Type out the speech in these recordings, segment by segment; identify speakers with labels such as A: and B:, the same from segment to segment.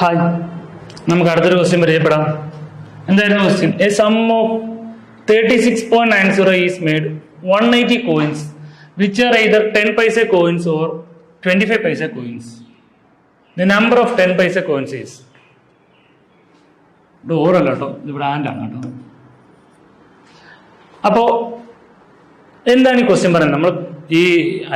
A: Hi, നമുക്ക് അടുത്തൊരു question പരിചയപ്പെടാം. എന്തായിരുന്നു question? A sum of 36.90 is made 180 coins which are either 10 paise coins or 25 paise coins. The number of 10 paise coins is. ഇത് ഓറല്ല കേട്ടോ, ഇതിവിടെ and ആണ് കേട്ടോ. അപ്പോ എന്താണ് ഈ ക്വസ്റ്റ്യൻ പറയുന്നത്? നമ്മൾ ഈ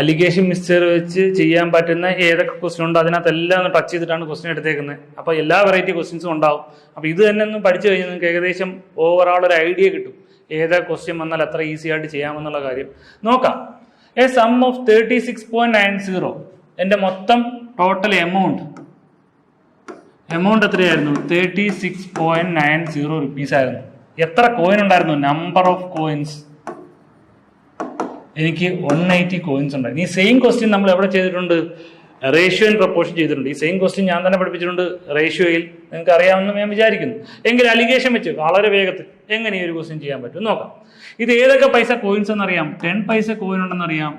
A: അലിഗേഷൻ മിക്സ്ചർ വെച്ച് ചെയ്യാൻ പറ്റുന്ന ഏതൊക്കെ ക്വസ്റ്റ്യൻ ഉണ്ടോ അതിനകത്തെല്ലാം ഒന്ന് ടച്ച് ചെയ്തിട്ടാണ് ക്വസ്റ്റ്യൻ എടുത്തേക്കുന്നത്. അപ്പോൾ എല്ലാ വെറൈറ്റി ക്വസ്റ്റ്യൻസും ഉണ്ടാവും. അപ്പോൾ ഇത് തന്നെ ഒന്ന് പഠിച്ചു കഴിഞ്ഞാൽ നിങ്ങൾക്ക് ഏകദേശം ഓവറോൾ ഒരു ഐഡിയ കിട്ടും ഏതാ ക്വസ്റ്റ്യൻ വന്നാൽ എത്ര ഈസി ആയിട്ട് ചെയ്യാമെന്നുള്ള കാര്യം നോക്കാം. എ സം ഓഫ് 36.90, എൻ്റെ മൊത്തം ടോട്ടൽ എമൗണ്ട് എത്രയായിരുന്നു? 36.90 rupees ആയിരുന്നു. എത്ര കോയിൻ ഉണ്ടായിരുന്നു? നമ്പർ ഓഫ് കോയിൻസ് എനിക്ക് 180 കോയിൻസ് ഉണ്ടായിരുന്നു. ഈ സെയിം ക്വസ്റ്റ്യൻ നമ്മൾ എവിടെ ചെയ്തിട്ടുണ്ട്? റേഷ്യോ ആൻഡ് പ്രപ്പോർഷൻ ചെയ്തിട്ടുണ്ട്. ഈ സെയിം ക്വസ്റ്റ്യൻ ഞാൻ തന്നെ പഠിപ്പിച്ചിട്ടുണ്ട് റേഷ്യോയിൽ. നിങ്ങൾക്ക് അറിയാമെന്ന് ഞാൻ വിചാരിക്കുന്നു. എങ്കിൽ അലിഗേഷൻ വെച്ച് വളരെ വേഗത്തിൽ എങ്ങനെ ഈ ഒരു ക്വസ്റ്റ്യൻ ചെയ്യാൻ പറ്റും നോക്കാം. ഇത് ഏതൊക്കെ പൈസ കോയിൻസ് എന്നറിയാം. 10 പൈസ കോയിൻ ഉണ്ടെന്നറിയാം,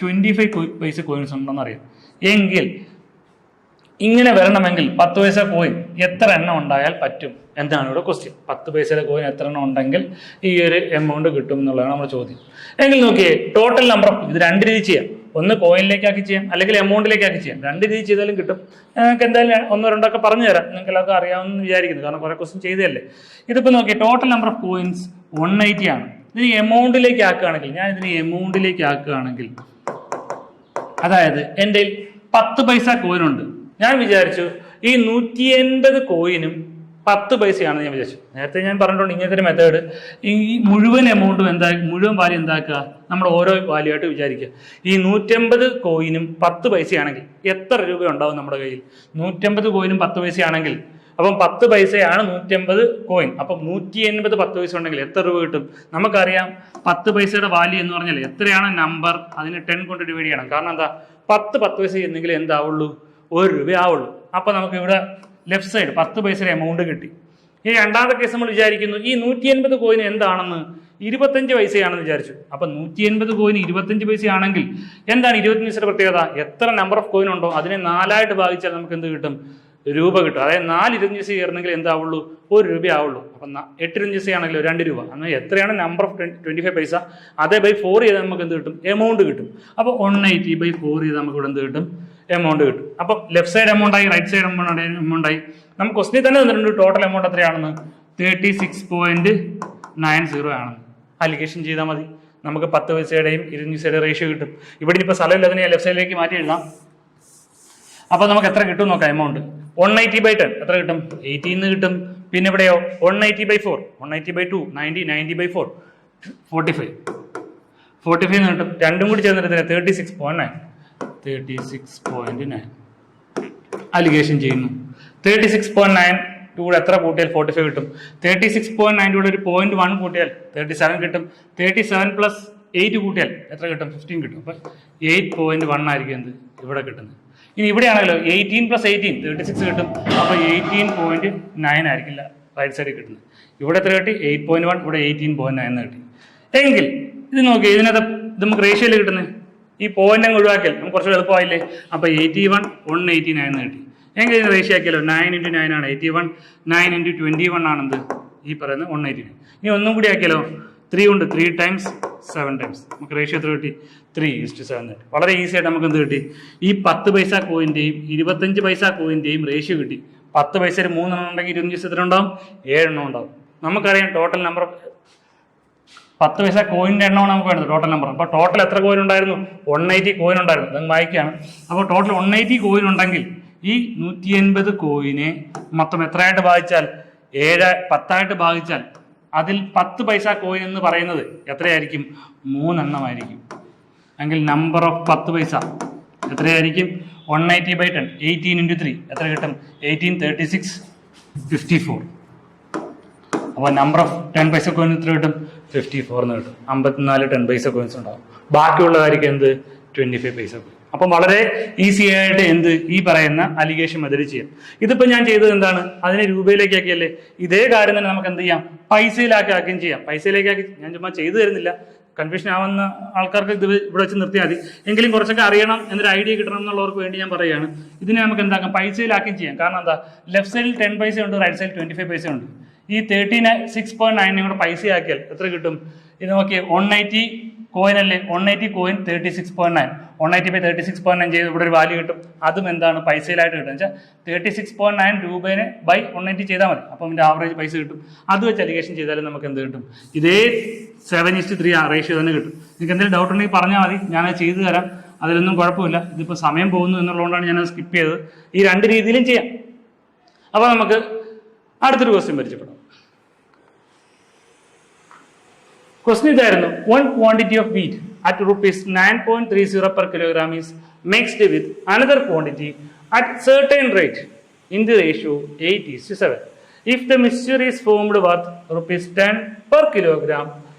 A: 25 പൈസ കോയിൻസ് ഉണ്ടെന്നറിയാം. എങ്കിൽ ഇങ്ങനെ വരണമെങ്കിൽ 10 പൈസ കോയിൻ എത്ര എണ്ണം ഉണ്ടായാൽ പറ്റും എന്താണ് ഇവിടെ ക്വസ്റ്റ്യൻ. 10 പൈസയുടെ കോയിൻ എത്ര എണ്ണം ഉണ്ടെങ്കിൽ ഈ ഒരു എമൗണ്ട് കിട്ടും എന്നുള്ളതാണ് നമ്മുടെ ചോദ്യം. എങ്കിൽ നോക്കിയേ, ടോട്ടൽ നമ്പർ ഓഫ്, ഇത് രണ്ട് രീതി ചെയ്യാം. ഒന്ന് കോയിനിലേക്കാക്കി ചെയ്യാം, അല്ലെങ്കിൽ എമൗണ്ടിലേക്കാക്കി ചെയ്യാം. രണ്ട് രീതി ചെയ്താലും കിട്ടും. നിങ്ങൾക്ക് എന്തായാലും ഒന്നോ രണ്ടൊക്കെ പറഞ്ഞു തരാം. നിങ്ങൾക്ക് എല്ലാവർക്കും അറിയാമെന്ന് വിചാരിക്കുന്നു, കാരണം കുറെ ക്വസ്റ്റ്യൻ ചെയ്തതല്ലേ. ഇതിപ്പോൾ നോക്കിയേ, ടോട്ടൽ നമ്പർ ഓഫ് കോയിൻസ് 180 ആണ്. ഇതിന് എമൗണ്ടിലേക്ക് ആക്കുകയാണെങ്കിൽ, ഞാൻ ഇതിന് എമൗണ്ടിലേക്ക് ആക്കുകയാണെങ്കിൽ, അതായത് എൻ്റെ 10 പൈസ കോയിനുണ്ട്. ഞാൻ വിചാരിച്ചു ഈ 180 കോയിനും 10 പൈസയാണെന്ന് ഞാൻ വിചാരിച്ചു. നേരത്തെ ഞാൻ പറഞ്ഞിട്ടുണ്ട് ഇങ്ങനത്തെ ഒരു മെത്തേഡ്. ഈ മുഴുവൻ എമൗണ്ടും മുഴുവൻ വാല്യൂ എന്താക്കുക, നമ്മൾ ഓരോ വാല്യൂ ആയിട്ട് വിചാരിക്കുക. ഈ 150 കോയിനും 10 പൈസയാണെങ്കിൽ എത്ര രൂപ ഉണ്ടാവും നമ്മുടെ കയ്യിൽ? 150 കോയിനും 10 പൈസയാണെങ്കിൽ, അപ്പം 10 പൈസയാണ് 150 കോയിൻ. അപ്പം 180 10 പൈസ ഉണ്ടെങ്കിൽ എത്ര രൂപ കിട്ടും? നമുക്കറിയാം 10 പൈസയുടെ വാല്യൂ എന്ന് പറഞ്ഞാൽ എത്രയാണ് നമ്പർ, അതിന് 10 കൊണ്ട് ഡിവൈഡ് ചെയ്യണം. കാരണം എന്താ, 10 പൈസ എന്നെങ്കിൽ എന്താവുള്ളൂ? 1 രൂപ ആവുള്ളൂ. അപ്പം നമുക്ക് ഇവിടെ ലെഫ്റ്റ് സൈഡ് 10 പൈസയുടെ എമൗണ്ട് കിട്ടി. ഈ രണ്ടാമത്തെ കേസ് നമ്മൾ വിചാരിക്കുന്നു ഈ 180 കോയിൻ എന്താണെന്ന്, 25 പൈസയാണെന്ന് വിചാരിച്ചു. അപ്പം 180 കോയിന് 25 പൈസയാണെങ്കിൽ എന്താണ് 25 പൈസയുടെ പ്രത്യേകത? എത്ര നമ്പർ ഓഫ് കോയിൻ ഉണ്ടോ അതിനെ 4 ഭാഗിച്ചാൽ നമുക്ക് എന്ത് കിട്ടും? രൂപ കിട്ടും. അതായത് 4 25 പൈസ ചേർന്നെങ്കിൽ എന്താവുള്ളൂ? 1 രൂപ ആവുള്ളൂ. അപ്പം 8 25 പൈസ ആണെങ്കിലും 2 രൂപ. അങ്ങനെ എത്രയാണ് നമ്പർ ഓഫ് 25 പൈസ, അതേ ബൈ 4 ചെയ്താൽ നമുക്ക് എന്ത് കിട്ടും? എമൗണ്ട് കിട്ടും. അപ്പോൾ 180/4 ചെയ്താൽ നമുക്ക് ഇവിടെ എന്ത് കിട്ടും? എമൗണ്ട് കിട്ടും. അപ്പോൾ ലെഫ്റ്റ് സൈഡ് എമൗണ്ട് ആയി, റൈറ്റ് സൈഡ് എമൗണ്ട് ആയി. നമുക്ക് ക്വസ്റ്റ്യൻ തന്നെ തന്നിട്ടുണ്ട് ടോട്ടൽ എമൗണ്ട് എത്രയാണെന്ന്, 36.90 ആണെന്ന്. അലിഗേഷൻ ചെയ്താൽ മതി. നമുക്ക് 10 പൈസയുടെയും 25 പൈസയുടെയും റേഷ്യോ കിട്ടും. ഇവിടെ ഇപ്പോൾ സ്ഥലമില്ല, അതിനെ ലെഫ്റ്റ് സൈഡിലേക്ക് മാറ്റി എഴുതാം. അപ്പോൾ നമുക്ക് എത്ര കിട്ടും നോക്കാം. എമൗണ്ട് 180/10 എത്ര കിട്ടും? 18 കിട്ടും. പിന്നെ ഇവിടെയോ 180/4, 180/2 90, 90/4 45 എന്ന് കിട്ടും. രണ്ടും കൂടി ചേർന്നിട്ട് 36.9 അലിഗേഷൻ ചെയ്യുന്നു. 36.9 കൂടെ എത്ര കൂട്ടിയാൽ 45 കിട്ടും? 36.9 കൂടെ ഒരു 0.1 കൂട്ടിയാൽ 37 കിട്ടും. 37 + 8 കൂട്ടിയാൽ എത്ര കിട്ടും? 15 കിട്ടും. അപ്പം 8.1 ആയിരിക്കും എന്ത് ഇവിടെ കിട്ടുന്നത്. ഇനി ഇവിടെയാണല്ലോ 18 + 18 36 കിട്ടും. അപ്പോൾ 18.9 ആയിരിക്കില്ല റൈറ്റ് സൈഡിൽ കിട്ടുന്നത്. ഇവിടെ എത്ര കിട്ടി? 8.1, ഇവിടെ 18.9 കിട്ടി. എങ്കിൽ ഇത് നോക്കി, ഇതിനകത്ത് ഇത് നമുക്ക് റേഷ്യോയിൽ കിട്ടുന്നത് ഈ പോയിന്റ് അങ്ങ് ഒഴിവാക്കിയാൽ നമുക്ക് കുറച്ച് എളുപ്പമായില്ലേ. അപ്പോൾ 81 189 കിട്ടി. എങ്കിൽ ഇതിന് റേഷ്യോ ആക്കിയാലോ 9 × 9 ആണ് 81, 9 × 21 ആണെന്ത് ഈ പറയുന്നത് 189. ഇനി ഒന്നും കൂടി ആക്കിയാലോ 3 ഉണ്ട്, 3 × 7 നമുക്ക് റേഷ്യോ എത്ര കിട്ടി? 3:7 കിട്ടി. വളരെ ഈസി ആയിട്ട് നമുക്ക് എന്ത് കിട്ടി? ഈ 10 പൈസ കോയിൻ്റെയും 25 പൈസ കോയിൻ്റെയും റേഷ്യോ കിട്ടി. 10 പൈസയിൽ 3 എണ്ണം ഉണ്ടെങ്കിൽ 25 പൈസ എത്ര ഉണ്ടാവും? 7 എണ്ണം ഉണ്ടാവും. നമുക്കറിയാം ടോട്ടൽ നമ്പർ 10 പൈസ കോയിൻ്റെ എണ്ണമാണ് നമുക്ക് വേണ്ടത് ടോട്ടൽ നമ്പർ. അപ്പോൾ ടോട്ടൽ എത്ര കോയിൻ ഉണ്ടായിരുന്നു? 180 കോയിൻ ഉണ്ടായിരുന്നു. അത് വായിക്കുകയാണ്. അപ്പോൾ ടോട്ടൽ 180 കോയിൻ ഉണ്ടെങ്കിൽ ഈ 180 കോയിനെ മൊത്തം എത്രയായിട്ട് ഭാഗിച്ചാൽ 10 ഭാഗിച്ചാൽ അതിൽ 10 പൈസ കോയിൻ എന്ന് പറയുന്നത് എത്രയായിരിക്കും? 3 എണ്ണമായിരിക്കും. എങ്കിൽ നമ്പർ ഓഫ് 10 പൈസ എത്രയായിരിക്കും? 180/10 18 × 3 എത്ര കിട്ടും? 18 36 54. അപ്പോൾ നമ്പർ ഓഫ് 10 പൈസ കോയിൻ എത്ര കിട്ടും? 54 എന്ന് കിട്ടും. 54 10 പൈസ കോയിൻസ് ഉണ്ടാവും. ബാക്കിയുള്ള കാര്യം എന്ത്? 25 പൈസ കോയിൻ. അപ്പം വളരെ ഈസി ആയിട്ട് എന്ത് ഈ പറയുന്ന അലിഗേഷൻ മെത്തേഡ് ചെയ്യാം. ഇതിപ്പോൾ ഞാൻ ചെയ്തത് എന്താണ്? അതിനെ രൂപയിലേക്ക് ആക്കിയല്ലേ. ഇതേ കാര്യം തന്നെ നമുക്ക് എന്ത് ചെയ്യാം? പൈസയിലാക്കുകയും ചെയ്യാം. പൈസയിലേക്കാക്കി ഞാൻ ചുമ്മാ ചെയ്തു തരുന്നില്ല, കൺഫ്യൂഷൻ ആവുന്ന ആൾക്കാർക്ക് ഇത് ഇവിടെ വെച്ച് നിർത്തിയാൽ മതി. എങ്കിലും കുറച്ചൊക്കെ അറിയണം എന്നൊരു ഐഡിയ കിട്ടണം എന്നുള്ളവർക്ക് വേണ്ടി ഞാൻ പറയുകയാണ്. ഇതിനെ നമുക്ക് എന്താക്കാം, പൈസയിലാക്കുകയും ചെയ്യാം. കാരണം എന്താ, ലെഫ്റ്റ് സൈഡിൽ 10 പൈസ ഉണ്ട്, റൈറ്റ് സൈഡിൽ 25 പൈസ ഉണ്ട്. ഈ 6.9 കൂടെ പൈസയാക്കിയാൽ എത്ര കിട്ടും? ഇത് നോക്കിയേ, 180 കോയിൻ അല്ലേ, 180 കോയിൻ 36.9, 180/36.9 ചെയ്ത് ഇവിടെ ഒരു വാല്യൂ കിട്ടും. അതും എന്താണ്, പൈസയിലായിട്ട് കിട്ടും. വെച്ചാൽ 36.9 രൂപേനെ ബൈ 180 ചെയ്താൽ മതി. അപ്പം ഇതിൻ്റെ ആവറേജ് പൈസ കിട്ടും. അത് വെച്ച് അലിഗേഷൻ ചെയ്താലും നമുക്ക് എന്ത് കിട്ടും? ഇതേ 7:3 റേഷ്യോ തന്നെ കിട്ടും. നിങ്ങൾക്ക് എന്തെങ്കിലും ഡൗട്ട് ഉണ്ടെങ്കിൽ പറഞ്ഞാൽ മതി, ഞാനത് ചെയ്തു തരാം. അതിലൊന്നും കുഴപ്പമില്ല. ഇതിപ്പോൾ സമയം പോകുന്നു എന്നുള്ളതുകൊണ്ടാണ് ഞാനത് സ്കിപ്പ് ചെയ്തത്. ഈ രണ്ട് രീതിയിലും ചെയ്യാം. അപ്പോൾ നമുക്ക് അടുത്തൊരു ക്വസ്റ്റ്യൻ പരിചയപ്പെടാം. ക്വസ്റ്റ്യൻ ഇതായിരുന്നു, one quantity of wheat at rupees 9.30 per kilogram is mixed with another quantity at certain rate in the ratio 8:7. If the mixture is formed worth rupees 10 per kilogram,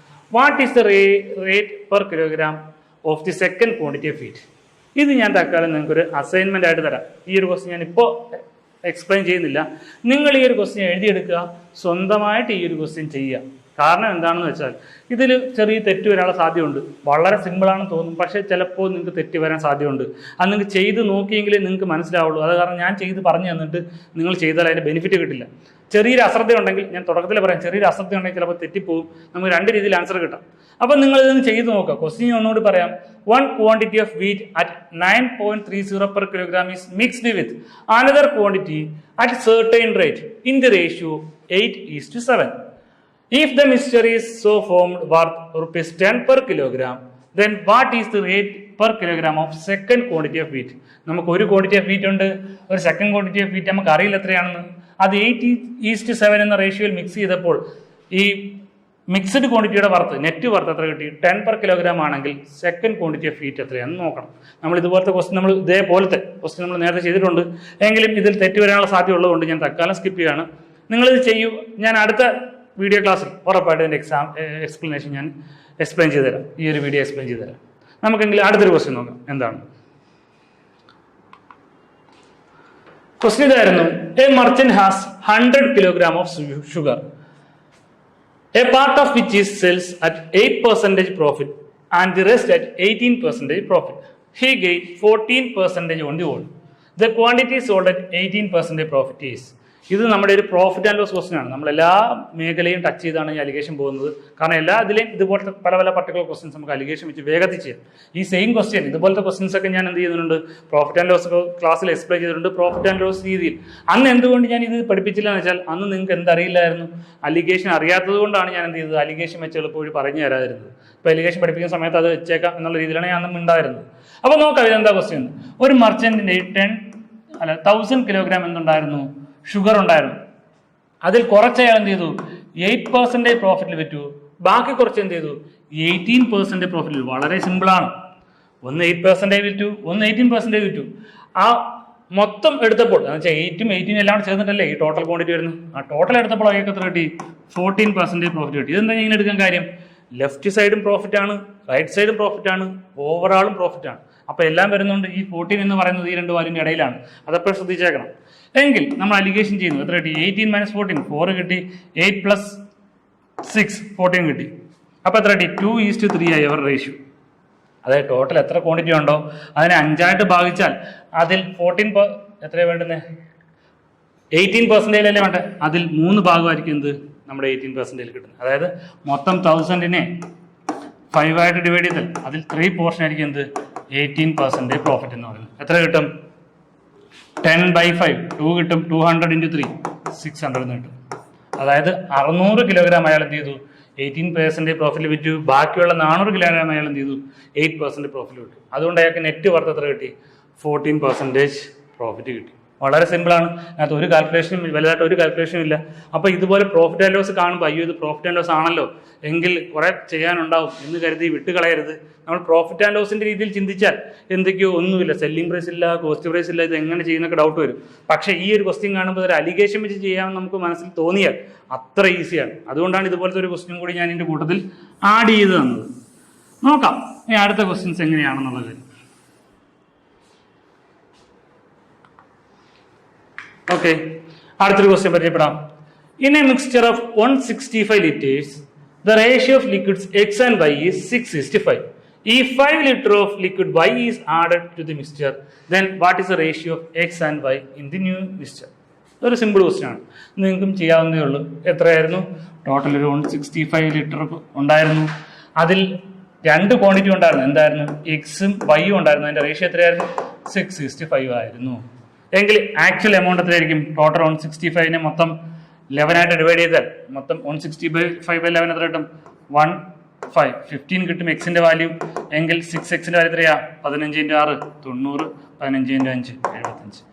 A: what is the rate per kilogram of the second quantity of wheat? ഇത് ഞാൻ തൽക്കാലം നിങ്ങൾക്കൊരു assignment ആയിട്ട് തരാം. ഈ ഒരു question ഞാൻ ഇപ്പോൾ എക്സ്പ്ലെയിൻ ചെയ്യുന്നില്ല. നിങ്ങൾ ഈ ഒരു ക്വസ്റ്റ്യൻ എഴുതിയെടുക്കുക, സ്വന്തമായിട്ട് ഈ ഒരു ക്വസ്റ്റ്യൻ ചെയ്യുക. കാരണം എന്താണെന്ന് വെച്ചാൽ ഇതിൽ ചെറിയ തെറ്റ് വരാനുള്ള സാധ്യതയുണ്ട്. വളരെ സിമ്പിളാണെന്ന് തോന്നും, പക്ഷേ ചിലപ്പോൾ നിങ്ങൾക്ക് തെറ്റ് വരാൻ സാധ്യതയുണ്ട്. അത് നിങ്ങൾക്ക് ചെയ്ത് നോക്കിയെങ്കിലേ നിങ്ങൾക്ക് മനസ്സിലാവുള്ളൂ. അത് കാരണം ഞാൻ ചെയ്ത് പറഞ്ഞു തന്നിട്ട് നിങ്ങൾ ചെയ്താൽ അതിൻ്റെ ബെനിഫിറ്റ് കിട്ടില്ല. ചെറിയൊരു അശ്രദ്ധ ഉണ്ടെങ്കിൽ, ഞാൻ തുടക്കത്തിൽ പറയാം, ചെറിയൊരു അശ്രദ്ധ ഉണ്ടെങ്കിൽ ചിലപ്പോൾ തെറ്റിപ്പോവും. നമുക്ക് രണ്ട് രീതിയിൽ ആൻസർ കിട്ടാം. അപ്പം നിങ്ങൾ ഇതൊന്ന് ചെയ്ത് നോക്കുക. ക്വസ്റ്റ്യൻ ഒന്നുകൂടി പറയാം. one quantity of wheat at 9.30 per kilogram is mixed with another quantity at certain rate in the ratio 8:7. If the mixture is so formed worth rupees 10 per kilogram, then what is the rate per kilogram of second quantity of wheat? നമുക്ക് ഒരു quantity of wheat ഉണ്ട്, ഒരു second quantity of wheat നമുക്ക് അറിയില്ല എത്രയാണെന്ന്. അത് 8:7 എന്ന റേഷ്യോയിൽ mix ചെയ്തപ്പോൾ ഈ മിക്സ്ഡ് ക്വാണ്ടിറ്റിയുടെ വർത്ത്, നെറ്റ് വർത്ത് എത്ര കിട്ടി? 10 per kilogram ആണെങ്കിൽ സെക്കൻഡ് ക്വാണ്ടിറ്റി ഓഫ് വീറ്റ് എത്രയാണെന്ന് നോക്കണം. നമ്മൾ ഇതുപോലത്തെ ക്വസ്റ്റ്യൻ, നമ്മൾ ഇതേപോലത്തെ ക്വസ്റ്റ്യൻ നമ്മൾ നേരത്തെ ചെയ്തിട്ടുണ്ട്. എങ്കിലും ഇതിൽ തെറ്റ് വരാനുള്ള സാധ്യത ഉള്ളതുകൊണ്ട് ഞാൻ തൽക്കാലം സ്കിപ്പ് ചെയ്യുകയാണ്. നിങ്ങളിത് ചെയ്യൂ. ഞാൻ അടുത്ത വീഡിയോ ക്ലാസ്സിൽ ഉറപ്പായിട്ട് എൻ്റെ എക്സ്പ്ലനേഷൻ ഞാൻ എക്സ്പ്ലെയിൻ ചെയ്തു തരാം. ഈ ഒരു വീഡിയോ എക്സ്പ്ലെയിൻ ചെയ്തു തരാം. നമുക്കെങ്കിലും അടുത്തൊരു ക്വസ്റ്റ്യൻ നോക്കാം. എന്താണ് ക്വസ്റ്റ്യൻ? ഇതായിരുന്നു, A merchant has 100 kilogram of sugar, a part of which is sells at 8% profit and the rest at 18% profit. He gained 14% on the whole. The quantity sold at 18% profit is. ഇത് നമ്മുടെ ഒരു profit and loss question ആണ്. നമ്മളെല്ലാ മേഖലയും touch ചെയ്താണ് ഈ allegation പോകുന്നത്. കാരണം എല്ലാ ഇതിലെയും ഇതുപോലത്തെ പല പല പർട്ടിക്കുലർ ക്വസ്റ്റ്യൻസ് നമുക്ക് അലിഗേഷൻ വെച്ച് വേഗത്തിൽ ചെയ്യാം. ഈ സെയിം ക്വസ്റ്റ്യൻ, ഇതുപോലത്തെ ക്വസ്റ്റ്യൻസ് ഒക്കെ ഞാൻ എന്ത് ചെയ്യുന്നുണ്ട്, പ്രോഫിറ്റ് ആൻഡ് ലോസ് ക്ലാസ്സിൽ എക്സ്പ്ലെയിൻ ചെയ്തിട്ടുണ്ട്. പ്രോഫിറ്റ് ആൻഡ് ലോസ് രീതിയിൽ അന്ന് എന്തുകൊണ്ട് ഞാൻ ഇത് പഠിപ്പിച്ചില്ല എന്ന് വെച്ചാൽ, അന്ന് നിങ്ങൾക്ക് എന്തറിയില്ലായിരുന്നു, അലിഗേഷൻ അറിയാത്തത് കൊണ്ടാണ് ഞാൻ എന്ത് ചെയ്തത്, അലിഗേഷൻ വെച്ച് എളുപ്പവഴി പറഞ്ഞു തരാതിരുന്നത്. ഇപ്പോൾ അലിഗേഷൻ പഠിപ്പിക്കുന്ന സമയത്ത് അത് വെച്ചേക്കാം എന്നുള്ള രീതിയിലാണ് ഞാൻ അന്ന് ഉണ്ടായിരുന്നത്. അപ്പോൾ നോക്കാം ഇതെന്താ ക്വസ്റ്റ്യൻ. ഒരു മർച്ചന്റിന്റെ 1000 kilogram എന്തുണ്ടായിരുന്നു, ഷുഗർ ഉണ്ടായിരുന്നു. അതിൽ കുറച്ച് അയാൾ എന്ത് ചെയ്തു, 8% പ്രോഫിറ്റിൽ വിറ്റു. ബാക്കി കുറച്ച് എന്ത് ചെയ്തു, 18% പ്രോഫിറ്റിൽ. വളരെ സിമ്പിളാണ്. ഒന്ന് 8% വിറ്റു, ഒന്ന് 18% വിറ്റു. ആ മൊത്തം എടുത്തപ്പോൾ എന്ന് വെച്ചാൽ 8ഉം 18 എല്ലാം ചേർന്നിട്ടല്ലേ ഈ ടോട്ടൽ ക്വാണ്ടിറ്റി വരുന്നത്. ആ ടോട്ടൽ എടുത്തപ്പോൾ അയാൾക്ക് എത്ര കിട്ടി? 14% പ്രോഫിറ്റ് കിട്ടി. ഇതെന്താ ഇങ്ങനെ എടുക്കാൻ കാര്യം? ലെഫ്റ്റ് സൈഡും പ്രോഫിറ്റ് ആണ്, റൈറ്റ് സൈഡും പ്രോഫിറ്റ് ആണ്, ഓവറാളും പ്രോഫിറ്റ് ആണ്. അപ്പോൾ എല്ലാം വരുന്നുണ്ട്. ഈ 14 എന്ന് പറയുന്നത് ഈ രണ്ട് വാല്യൂൻ്റെ ഇടയിലാണ്. അതെപ്പോഴും ശ്രദ്ധിച്ചേക്കണം. എങ്കിൽ നമ്മൾ അലിഗേഷൻ ചെയ്യുന്നു. എത്ര കിട്ടി? 18 - 14, 4 കിട്ടി. 8 + 6, 14 കിട്ടി. അപ്പോൾ എത്ര കിട്ടി? 2:3 ആയി അവർ റേഷ്യോ. അതായത് ടോട്ടൽ എത്ര ക്വാണ്ടിറ്റി ഉണ്ടോ അതിനെ 5ആയിട്ട് ഭാഗിച്ചാൽ അതിൽ 14 എത്രയാണ് വേണ്ടുന്നത്? 18% അല്ലേ വേണ്ടത്? അതിൽ 3 ഭാഗമായിരിക്കും എന്ത്, നമ്മുടെ 18% കിട്ടുന്നത്. അതായത് മൊത്തം 1000നെ 5 ആയിട്ട് ഡിവൈഡ് ചെയ്താൽ അതിൽ 3 പോർഷൻ ആയിരിക്കും എന്ത്, 18% പ്രോഫിറ്റ് എന്ന് പറയുന്നത്. എത്ര കിട്ടും? 10/5, 2 കിട്ടും. 200 × 3, 600 എന്ന് കിട്ടും. അതായത് 600 kilogram അയാൾ എന്ത് ചെയ്തു, 18% പ്രോഫിറ്റ് വിറ്റു. ബാക്കിയുള്ള 400 kilogram അയാൾ എന്ത് ചെയ്തു, 8% പ്രോഫിറ്റ് വിറ്റു. അതുകൊണ്ട് അയാൾക്ക് നെറ്റ് വർത്ത് എത്ര കിട്ടി? 14% പ്രോഫിറ്റ് കിട്ടി. വളരെ സിമ്പിളാണ്. അതിനകത്ത് ഒരു കാൽക്കുലേഷനും, വലുതായിട്ട് ഒരു കാൽക്കുലേഷനും ഇല്ല. അപ്പോൾ ഇതുപോലെ പ്രോഫിറ്റ് ആൻഡ് ലോസ് കാണുമ്പോൾ അയ്യോ ഇത് പ്രോഫിറ്റ് ആൻഡ് ലോസ് ആണല്ലോ എങ്കിൽ കുറേ ചെയ്യാനുണ്ടാവും എന്ന് കരുതി വിട്ടുകളയരുത്. നമ്മൾ പ്രോഫിറ്റ് ആൻഡ് ലോസിൻ്റെ രീതിയിൽ ചിന്തിച്ചാൽ എന്തൊക്കെയോ ഒന്നുമില്ല, സെല്ലിംഗ് പ്രൈസ് ഇല്ല, കോസ്റ്റ് പ്രൈസ് ഇല്ല, ഇത് എങ്ങനെ ചെയ്യുന്നൊക്കെ ഡൗട്ട് വരും. പക്ഷേ ഈ ഒരു ക്വസ്റ്റ്യൻ കാണുമ്പോൾ ഒരു അലിഗേഷൻ വെച്ച് ചെയ്യാമെന്ന് നമുക്ക് മനസ്സിൽ തോന്നിയാൽ അത്ര ഈസിയാണ്. അതുകൊണ്ടാണ് ഇതുപോലത്തെ ഒരു ക്വസ്റ്റ്യൻ കൂടി ഞാൻ ഇതിൻ്റെ കൂട്ടത്തിൽ ആഡ് ചെയ്ത് തന്നത്. നോക്കാം ഇനി അടുത്ത ക്വസ്റ്റ്യൻസ് എങ്ങനെയാണെന്നുള്ളത്. അടുത്തൊരു ക്വസ്റ്റ്യൻ പരിചയപ്പെടാം. In A mixture of 165 liters, The ratio of liquids X and Y is 6:5. If 5 liter of liquid Y is added to the mixture, then what is the ratio of X and Y in the new mixture? ഒരു simple question ആണ്, നിങ്ങൾക്കും ചെയ്യാവുന്നതേ ഉള്ളൂ. എത്രയായിരുന്നു? Total ഒരു 165 litre ഉണ്ടായിരുന്നു. അതിൽ രണ്ട് ക്വാണ്ടിറ്റി ഉണ്ടായിരുന്നു. എന്തായിരുന്നു? എക്സും വൈയും ഉണ്ടായിരുന്നു. അതിന്റെ റേഷ്യോ എത്രയായിരുന്നു? 6:5 ആയിരുന്നു. എങ്കിൽ ആക്ച്വൽ എമൗണ്ട് എത്രയായിരിക്കും? ടോട്ടൽ 165നെ മൊത്തം 11 ആയിട്ട് ഡിവൈഡ് ചെയ്താൽ മൊത്തം 165/11 എത്ര കിട്ടും? 15 കിട്ടും എക്സിന്റെ വാല്യൂ. എങ്കിൽ 6xന്റെ വാല്യൂ എത്രയാ? 15 × 6 90, 15 × 5 75.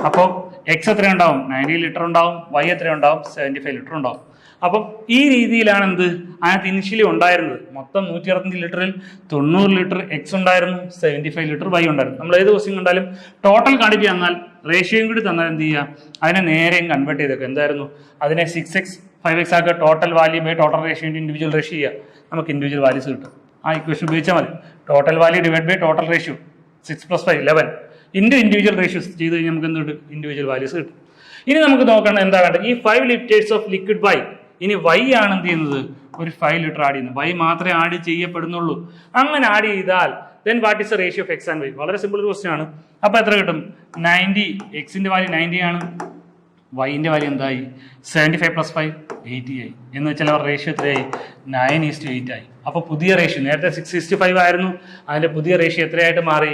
A: അപ്പോൾ എക്സ് എത്ര ഉണ്ടാവും? 90 ലിറ്റർ ഉണ്ടാവും. വൈ എത്ര ഉണ്ടാവും? 75 ലിറ്റർ ഉണ്ടാവും. അപ്പം ഈ രീതിയിലാണ് എന്ത് അതിനകത്ത് ഇനിഷ്യലി ഉണ്ടായിരുന്നത്. മൊത്തം 165 ലിറ്ററിൽ 90 ലിറ്റർ എക്സ് ഉണ്ടായിരുന്നു, 75 ലിറ്റർ വൈ ഉണ്ടായിരുന്നു. നമ്മൾ ഏത് ക്വസ്റ്റ്യൻ കണ്ടാലും ടോട്ടൽ ക്വാണ്ടിറ്റി തന്നാൽ റേഷ്യോയും കൂടി തന്നാൽ എന്ത് ചെയ്യുക? അതിനെ നേരെയും കൺവേർട്ട് ചെയ്തേക്കുക. എന്തായിരുന്നു? അതിനെ 6x 5x ആക്കുക. Total value by total ratio individual ratio ചെയ്യുക. നമുക്ക് ഇൻഡിവിജ്വൽ വാല്യൂസ് കിട്ടും. ആ ഇക്വേഷൻ ഉപയോഗിച്ചാൽ മതി. Total value divide by total ratio 6 + 5 11 into individual ratios ചെയ്ത് കഴിഞ്ഞാൽ നമുക്ക് എന്ത് കിട്ടും? ഇൻഡിവിജ്വൽ വാല്യൂസ് കിട്ടും. ഇനി നമുക്ക് നോക്കണം എന്താ വേണ്ടത്? ഈ 5 liters ഓഫ് ലിക്വിഡ് വൈ, ഇനി വൈ ആണ് എന്ത് ചെയ്യുന്നത്? ഒരു 5 ലിറ്റർ ആഡ് ചെയ്യുന്നത്. വൈ മാത്രമേ ആഡ് ചെയ്യപ്പെടുന്നുള്ളൂ. അങ്ങനെ ആഡ് ചെയ്താൽ then what is the ratio of x and y? വളരെ സിമ്പിൾ ക്വസ്റ്റ്യൻ ആണ്. അപ്പൊ എത്ര കിട്ടും? 90. എക്സിന്റെ വാല്യൂ 90 ആണ്. വൈന്റെ വാല്യൂ എന്തായി? 75 + 5 80 ആയി. എന്ന് വെച്ചാൽ അവർ റേഷ്യോ എത്രയായി? 9:8 ആയി. അപ്പൊ പുതിയ റേഷ്യോ നേരത്തെ 6:5 ആയിരുന്നു, അതിന്റെ പുതിയ റേഷ്യോ എത്രയായിട്ട് മാറി?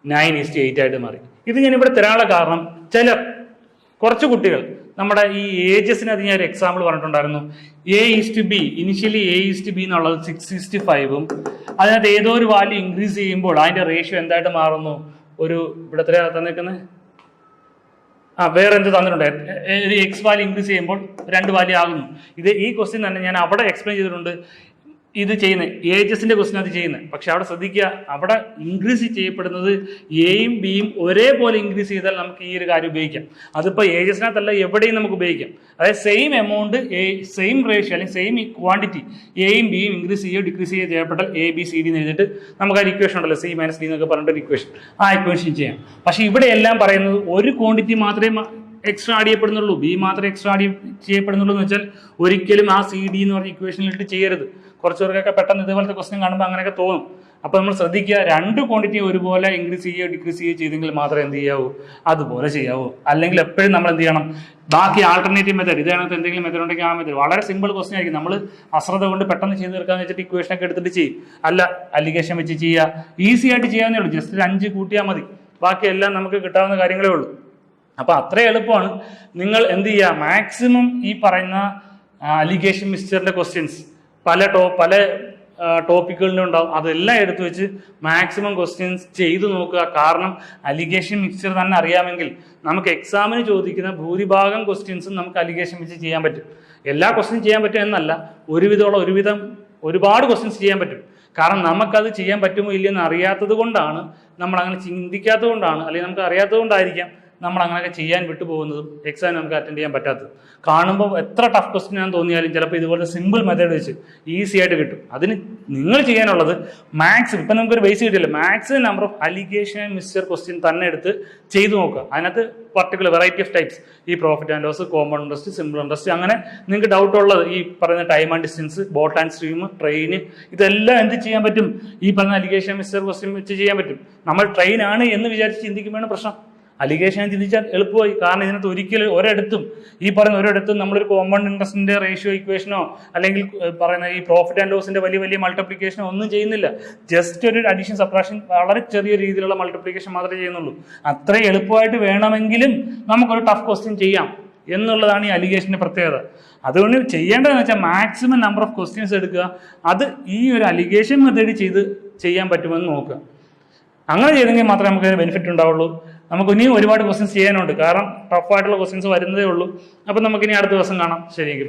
A: 9:8 ആയിട്ട് മാറി. ഇത് ഞാൻ ഇവിടെ തരാനുള്ള കാരണം കുറച്ച് കുട്ടികൾ നമ്മുടെ ഈ ഏജസിനകത്ത് ഞാൻ ഒരു എക്സാമ്പിൾ പറഞ്ഞിട്ടുണ്ടായിരുന്നു. A:B, ഇനിഷ്യലി A:B എന്നുള്ളത് 6:5ഉം അതിനകത്ത് ഏതോ ഒരു വാല്യൂ ഇൻക്രീസ് ചെയ്യുമ്പോൾ അതിന്റെ റേഷ്യോ എന്തായിട്ട് മാറുന്നു? ഒരു ഇവിടെ എത്രയാ തന്നിരിക്കുന്നത്? വേറെ എന്ത് തന്നിട്ടുണ്ട്? ഒരു എക്സ് വാല്യൂ ഇൻക്രീസ് ചെയ്യുമ്പോൾ 2 വാല്യൂ ആകുന്നു. ഈ ക്വസ്റ്റ്യൻ തന്നെ ഞാൻ അവിടെ എക്സ്പ്ലെയിൻ ചെയ്തിട്ടുണ്ട്. ഇത് ചെയ്യുന്നത് ഏജസിന്റെ ക്വസ്റ്റ്യൻ അത് ചെയ്യുന്നത്. പക്ഷെ അവിടെ ശ്രദ്ധിക്കുക, അവിടെ ഇൻക്രീസ് ചെയ്യപ്പെടുന്നത് എയും ബിയും ഒരേപോലെ ഇൻക്രീസ് ചെയ്താൽ നമുക്ക് ഈ ഒരു കാര്യം ഉപയോഗിക്കാം. അതിപ്പോൾ ഏജസിനകത്തല്ല, എവിടെയും നമുക്ക് ഉപയോഗിക്കാം. അതായത് സെയിം എമൗണ്ട് സെയിം റേഷ്യോ അല്ലെങ്കിൽ സെയിം ക്വാണ്ടിറ്റി എയും ബിയും ഇൻക്രീസ് ചെയ്യുകയോ ഡിക്രീസ് ചെയ്യുകയോ ചെയ്യപ്പെട്ടാൽ ABCD എന്ന് എഴുതിയിട്ട് നമുക്ക് ആ ഇക്വേഷൻ ഉണ്ടല്ലോ, C - D എന്നൊക്കെ പറഞ്ഞിട്ട് ഒരു ഇക്വേഷൻ, ആ ഇക്വേഷൻ ചെയ്യാം. പക്ഷെ ഇവിടെ എല്ലാം പറയുന്നത് ഒരു ക്വാണ്ടിറ്റി മാത്രമേ എക്സ്ട്രാ ആഡ് ചെയ്യപ്പെടുന്നുള്ളൂ, ബി മാത്രമേ എക്സ്ട്രാ ആഡ് ചെയ്യപ്പെടുന്നുള്ളൂ എന്ന് വെച്ചാൽ ഒരിക്കലും ആ CD എന്ന് പറഞ്ഞ ഇക്വേഷനിലിട്ട് ചെയ്യരുത്. കുറച്ചുപേർക്കൊക്കെ പെട്ടെന്ന് ഇതുപോലത്തെ ക്വസ്റ്റ്യൻ കാണുമ്പോൾ അങ്ങനെയൊക്കെ തോന്നും. അപ്പോൾ നമ്മൾ ശ്രദ്ധിക്കുക, 2 ക്വാണ്ടിറ്റി ഒരുപോലെ ഇൻക്രീസ് ചെയ്യുകയോ ഡിക്രീസ് ചെയ്യുകയോ ചെയ്തെങ്കിൽ മാത്രമേ എന്ത് ചെയ്യാവൂ? അതുപോലെ ചെയ്യാവൂ. അല്ലെങ്കിൽ എപ്പോഴും നമ്മൾ എന്ത് ചെയ്യണം? ബാക്കി ആൾട്ടർനേറ്റീവ് മെത്തേഡ്, ഇതിനകത്ത് എന്തെങ്കിലും മെത്തേഡ് ഉണ്ടെങ്കിൽ ആ മെത്തേഡ് വളരെ സിമ്പിൾ ക്വസ്റ്റ്യൻ ആയിരിക്കും. നമ്മൾ അശ്രദ്ധ കൊണ്ട് പെട്ടെന്ന് ചെയ്ത് തീർക്കാന്ന് വെച്ചിട്ട് ഇക്വേഷനൊക്കെ എടുത്തിട്ട് ചെയ്യും. അല്ല, അലിഗേഷൻ വെച്ച് ചെയ്യുക, ഈസി ആയിട്ട് ചെയ്യാവുന്നേ ഉള്ളൂ. ജസ്റ്റ് 5 കൂട്ടിയാൽ മതി. ബാക്കിയെല്ലാം നമുക്ക് കിട്ടാവുന്ന കാര്യങ്ങളേ ഉള്ളൂ. അപ്പൊ അത്ര എളുപ്പമാണ്. നിങ്ങൾ എന്ത് ചെയ്യുക? മാക്സിമം ഈ പറയുന്ന അലിഗേഷൻ മിക്സ്ചറിന്റെ ക്വസ്റ്റ്യൻസ് പല ടോപ്പിക്കുകളിലും ഉണ്ടാവും. അതെല്ലാം എടുത്തു വെച്ച് മാക്സിമം ക്വസ്റ്റ്യൻസ് ചെയ്തു നോക്കുക. കാരണം അലിഗേഷൻ മിക്സ്ചർ തന്നെ അറിയാമെങ്കിൽ നമുക്ക് എക്സാമിന് ചോദിക്കുന്ന ഭൂരിഭാഗം ക്വസ്റ്റ്യൻസും നമുക്ക് അലിഗേഷൻ വെച്ച് ചെയ്യാൻ പറ്റും. എല്ലാ ക്വസ്റ്റ്യൻ ചെയ്യാൻ പറ്റും എന്നല്ല, ഒരുപാട് ക്വസ്റ്റ്യൻസ് ചെയ്യാൻ പറ്റും. കാരണം നമുക്കത് ചെയ്യാൻ പറ്റുമോ ഇല്ലയെന്ന് അറിയാത്തത് കൊണ്ടാണ്, നമ്മൾ അങ്ങനെ ചിന്തിക്കാത്തത് കൊണ്ടാണ്, അല്ലെങ്കിൽ നമുക്ക് അറിയാത്തത് കൊണ്ടായിരിക്കാം നമ്മൾ അങ്ങനെയൊക്കെ ചെയ്യാൻ വിട്ടുപോകുന്നതും എക്സാം നമുക്ക് അറ്റൻഡ് ചെയ്യാൻ പറ്റാത്തത്. കാണുമ്പോൾ എത്ര ടഫ് ക്വസ്റ്റ്യൻ ആണെന്ന് തോന്നിയാലും ചിലപ്പോൾ ഇതുപോലെ സിമ്പിൾ മെത്തേഡ് വെച്ച് ഈസി ആയിട്ട് കിട്ടും. അതിന് നിങ്ങൾ ചെയ്യാനുള്ളത് മാത്സ്, ഇപ്പം നമുക്കൊരു ബേസ് കിട്ടില്ല, maths number of alligation and mixture question തന്നെ എടുത്ത് ചെയ്തു നോക്കുക. അതിനകത്ത് പർട്ടിക്കുലർ വെറൈറ്റി ഓഫ് ടൈപ്സ്, ഈ profit and loss, compound interest, simple interest, അങ്ങനെ നിങ്ങൾക്ക് ഡൗട്ട് ഉള്ളത് ഈ പറയുന്ന time and distance, boat and stream, train, ഇതെല്ലാം എന്ത് ചെയ്യാൻ പറ്റും? ഈ പറഞ്ഞ അലിഗേഷൻ മിക്സ്ചർ ക്വസ്റ്റ്യൻ വെച്ച് ചെയ്യാൻ പറ്റും. നമ്മൾ ട്രെയിൻ ആണ് എന്ന് വിചാരിച്ച് ചിന്തിക്കുമ്പോഴാണ് പ്രശ്നം. അലിഗേഷൻ ചിന്തിച്ചാൽ എളുപ്പമായി. കാരണം ഇതിനകത്ത് ഒരിക്കലും ഒരിടത്തും നമ്മളൊരു കോമ്പൗണ്ട് ഇൻട്രസ്റ്റിന്റെ റേഷ്യോ ഇക്വേഷനോ അല്ലെങ്കിൽ പറയുന്ന ഈ പ്രോഫിറ്റ് ആൻഡ് ലോസിന്റെ വലിയ മൾട്ടിപ്ലിക്കേഷനോ ഒന്നും ചെയ്യുന്നില്ല. ജസ്റ്റ് ഒരു അഡീഷൻ സബ്ട്രാക്ഷൻ, വളരെ ചെറിയ രീതിയിലുള്ള മൾട്ടിപ്ലിക്കേഷൻ മാത്രമേ ചെയ്യുന്നുള്ളൂ. അത്ര എളുപ്പമായിട്ട് വേണമെങ്കിലും നമുക്കൊരു ടഫ് ക്വസ്റ്റ്യൻ ചെയ്യാം എന്നുള്ളതാണ് ഈ അലിഗേഷന്റെ പ്രത്യേകത. അതുകൊണ്ട് ചെയ്യേണ്ടതെന്ന് വെച്ചാൽ മാക്സിമം നമ്പർ ഓഫ് ക്വസ്റ്റ്യൻസ് എടുക്കുക. അത് ഈ ഒരു അലിഗേഷൻ മെത്തേഡ് ചെയ്യാൻ പറ്റുമെന്ന് നോക്കുക. അങ്ങനെ ചെയ്തെങ്കിൽ മാത്രമേ നമുക്ക് ബെനിഫിറ്റ് ഉണ്ടാവുള്ളൂ. നമുക്ക് ഇനിയും ഒരുപാട് ക്വസ്റ്റ്യൻസ് ചെയ്യാനുണ്ട്. കാരണം ടഫായിട്ടുള്ള ക്വസ്റ്റ്യൻസ് വരുന്നതേ ഉള്ളൂ. അപ്പം നമുക്കിനി അടുത്ത ദിവസം കാണാം. ശരിയെങ്കിൽ.